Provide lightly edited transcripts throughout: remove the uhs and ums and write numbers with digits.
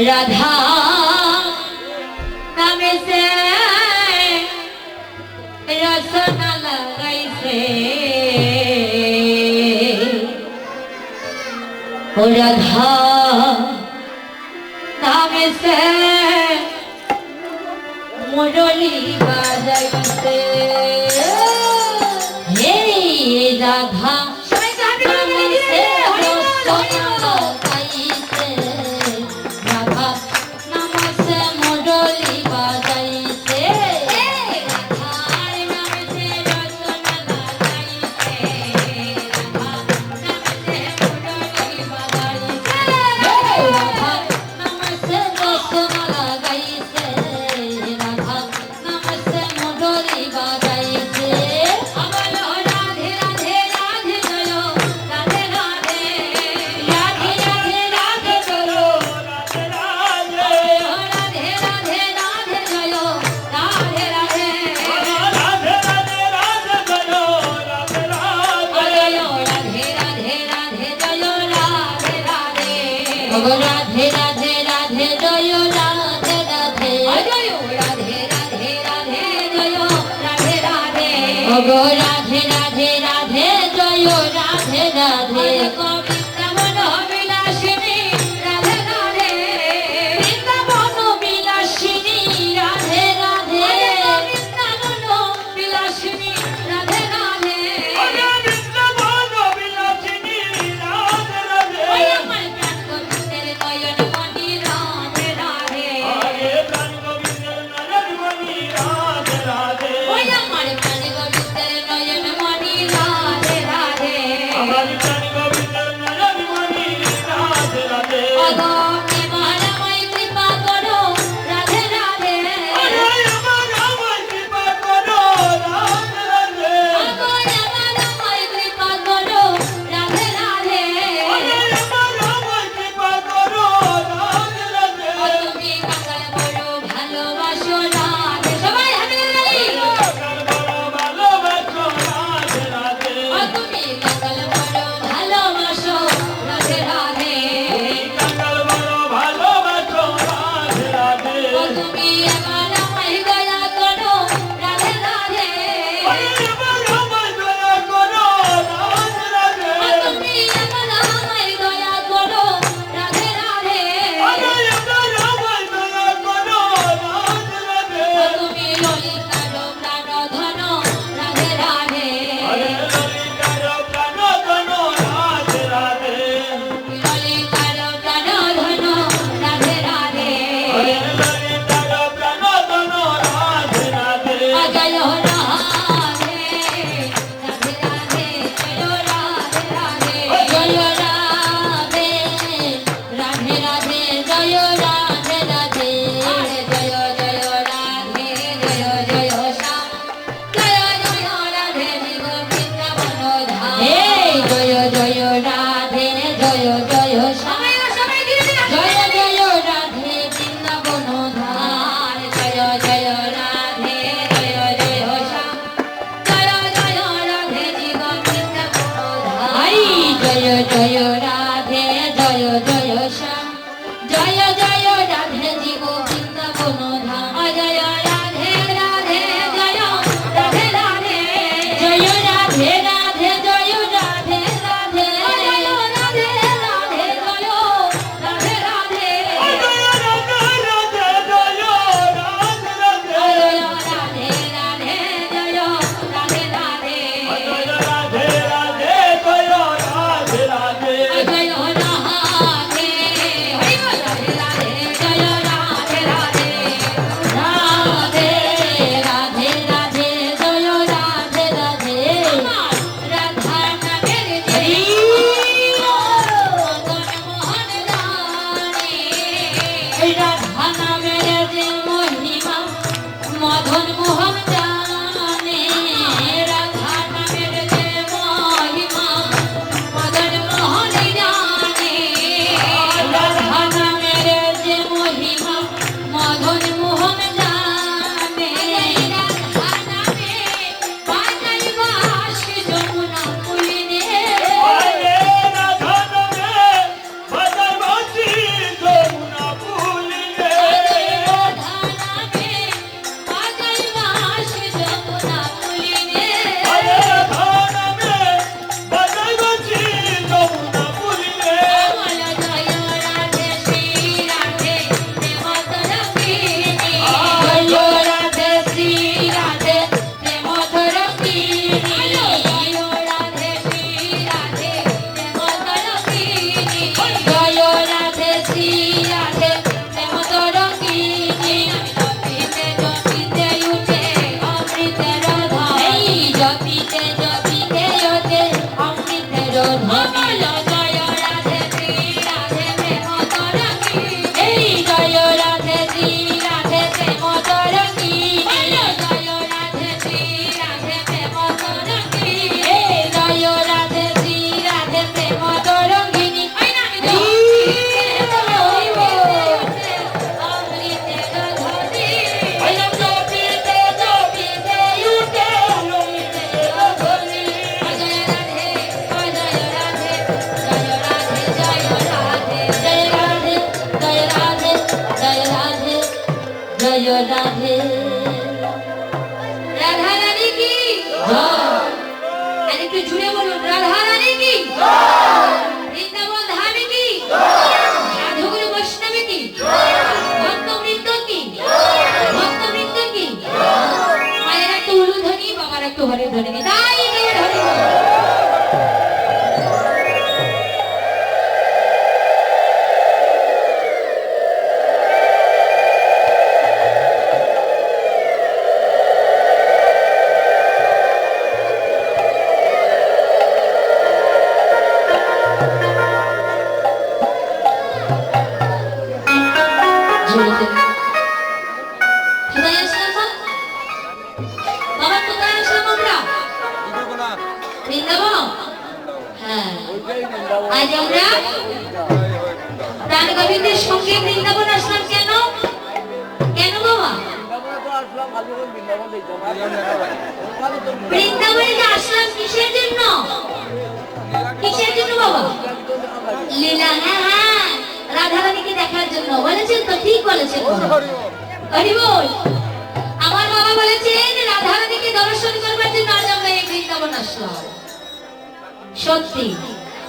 राधा नामे से रसना लगाई से राधा সে মুরলি বাজাইছে হে রাধা নামে সে রসনা গাইছে রাধা নামে সে মুরলি বাজাইছে রাধার নামে সে রসনা গাইছে রাধা নামে সে মুরলি বাজাইছে রাধা নামে সে রসনা গাইছে রাধা নামে সে মুরলি বাজাইছে আবার রাধে রাধে রাধে জয় রাধে রাধে রাধে রাধে রাধে জয় রাধে রাধে রাধে রাধে জয় রাধে রাধে রাধে রাধে রাধে জয় রাধে রাধে রাধে রাধে রাধে জয় রাধে রাধে ওগো রাধে রাধে রাধে জয় রাধে রাধে রাধে রাধে রাধে জয় রাধে রাধে ওগো রাধে রাধে রাধে জয় রাধে রাধে বৃন্দাবন বিলাসিনী রাধে রাধে বৃন্দাবন বিলাসিনী রাধে রাধে বৃন্দাবন বিলাসিনী রাধে রাধে বৃন্দাবন বিলাসিনী রাধে রাধে ওই আমার প্রাণ গোবিন্দের নয়ন মণি রাধে রাধে আরে প্রাণ গোবিন্দের নয়ন মণি রাধে রাধে ওই আমার প্রাণ গোবিন্দের নয়ন মণি রাধে রাধে আমার প্রাণ গোবিন্দের নয়ন মণি রাধে রাধে ওগো প্রেমাময় কৃপা করো রাধে রাধে আরে আমার আমায় কৃপা করো রাধে রাধে ওগো প্রেমাময় কৃপা করো রাধে রাধে আরে আমার আমায় কৃপা করো রাধে রাধে ও তুমি কাকার বড় ভালোবাসো রাধে সবাই হাতে তালি কাকার বড় ভালোবাসো রাধে রাধে ও তুমি কাকার বড় ভালোবাসো রাধে রাধে কাকার বড় ভালোবাসো রাধে রাধে ও তুমি আমার আমায় দয়া করো রাধে রাধে আরে আমার আমায় দয়া করো রাধে রাধে ও তুমি আমার আমায় দয়া করো রাধে রাধে আরে আমার আমায় দয়া করো রাধে রাধে ও তুমি ললিতার প্রাণধন রাধে রাধে আরে ললিতার প্রাণধন রাধে রাধে ললিতার প্রাণধন রাধে রাধে আরে ললিতার প্রাণধন রাধে রাধে জয় রাধে রাধে রাধে জয় রাধে রাধে জয় রাধে রাধে রাধে জয় রাধে রাধে আরে জয় জয় রাধে জয় জয় শ্যাম জয় জয় রাধে গোবিন্দ বনধাম হে জয় জয় রাধে জয় জয় শ্যাম জয় জয় রাধে বৃন্দাবন ধার জয় জয় রাধে জয় জয় শ্যাম জয় জয় রাধে গোবিন্দ ধার জয় জয় রাধে জয় জয় শ্যাম জয় জয় রাধে গোবিন্দ ধাম জয় রাধে রাধে জয় রাধে রাধে জয় রাধে রাধে জয় রাধে রাধে জয় রাধে রাধে জয় রাধে রাধে জয় রাধে রাধে জয় রাধে রাধে জয় রাধে রাধে জয় রাধে রাধে জয় রাধে রাধে জয় রাধে রাধে জয় রাধে হরি বল রাধে রাধে জয় রাধে রাধে রাধে রাধে রাধে জয় রাধে রাধে আমার রাধা নামের জয় মদন মোহন রানী রাধা নামের যে মহিমা মদন মোহন জানে রাধা নামের যে মহিমা মদন মোহন জানে রাধা নামের যে মহিমা মদন মোহন জানে রাধা নামে বাজাই বাঁশ যমুনা পুলিনে আরে রাধা নামে বাজার বাঁশি যমুনা পুলিনে রাধা নামে বাজাই প্রিয় রাধে রাধা রানী কি আর একটু জুড়ে বলুন রাধা রানী কি বৃন্দাবন ধামে কি সাধুগুরু বৈষ্ণবে কি ভক্তবৃন্দ কি ভক্তবৃন্দ কি মায়ের একটা উলুধ্বনি বাবার একটা হরির ধ্বনি তাই একেবারে হরি বল। কোথায় আসলাম বাবা কোথায় আসলাম আমরা বৃন্দাবন হ্যাঁ আজ আমরা প্রাণ গোবিন্দের সঙ্গে বৃন্দাবন আসলাম কেন কেন বাবা বৃন্দাবনে যে আসলাম কিসের জন্য বাবা লীলা হ্যাঁ হ্যাঁ রাধা রানীকে দেখার জন্য বলেছেন তো ঠিক বলেছেন হরি বল আমার বাবা বলেছেন রাধা রানীকে দর্শন করবার জন্য আজ আমরা এই বৃন্দাবন আসলাম সত্যি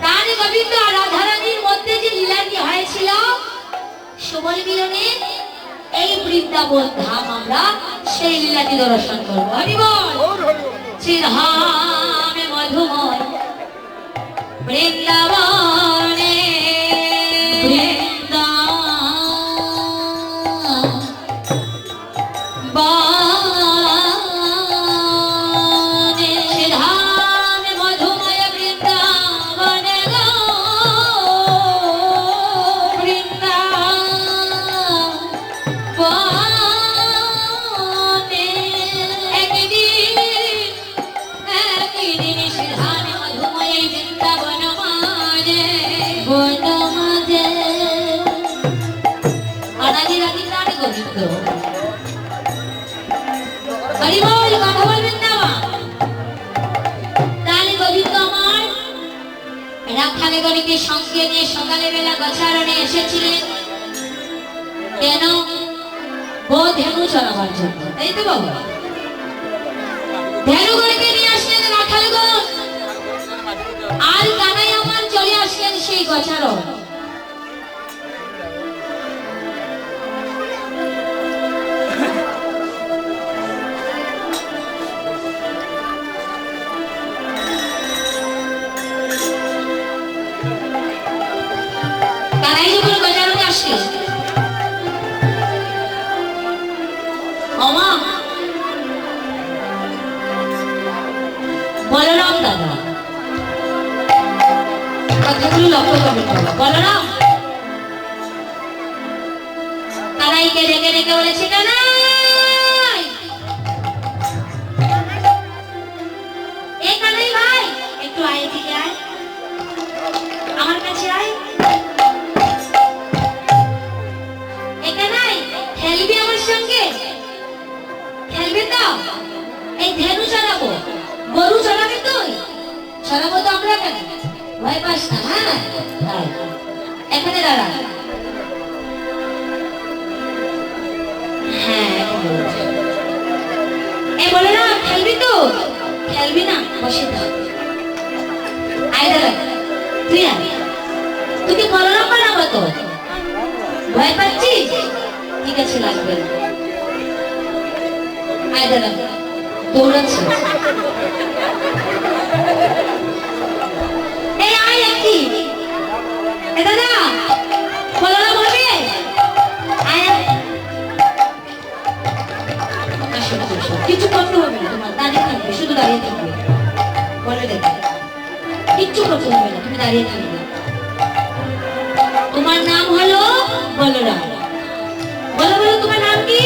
প্রাণ গোবিন্দ আর রাধা রানীর মধ্যে যে লীলাটি হয়েছিল সুবল মিলনে এই বৃন্দাবন ধাম আমরা সেই লীলাটি দর্শন করব হরি বল শ্রীধামে মধুময় বৃন্দাবনে হরি বল কথা বলবেন না তাহলে গোবিন্দ আমার রাখালে গণিকে সঙ্গে নিয়ে সকালে বেলা গছারণে এসেছিলেন কেন ধেনু চড়াবার জন্য তাই তো বাবা ধেনু গণিকে নিয়ে আসলেন রাখালে গণ আর কানাই আমার চলে আসলেন সেই গছারণ বলরাম দাদা কথাগুলো লক্ষ্য করবেন বলরাম কানাইকে ডেকে ডেকে বলেছে কানাই এই কানাই ভাই একটু আয় এদিকে আয় আমার কাছে আয় এই কানাই খেলবি আমার সঙ্গে খেলবি তো এই ধেনু চড়াবো গরু চড়াবি তুই চড়াবো তো আমরা কেন ভয় পাস না হ্যাঁ এখানে দাঁড়া হ্যাঁ এই বলে না খেলবি তো খেলবি না বসে থাক আয় দাঁড়া তুই আয় তুই কি বলরাম বানাবো তো ভয় পাচ্ছিস ঠিক আছে লাগবে আয় দাঁড়া দৌড়াচ্ছে এই আয় একই এ দাদা বলরাম হবে আয় কিছু করতে হবে না তোমার দাঁড়িয়ে থাকবে শুধু দাঁড়িয়ে থাকবে বলে দেখবে কিচ্ছু করতে হবে না তুমি দাঁড়িয়ে থাকবে তোমার নাম হলো বলরাম বলো বলো তোমার নাম কি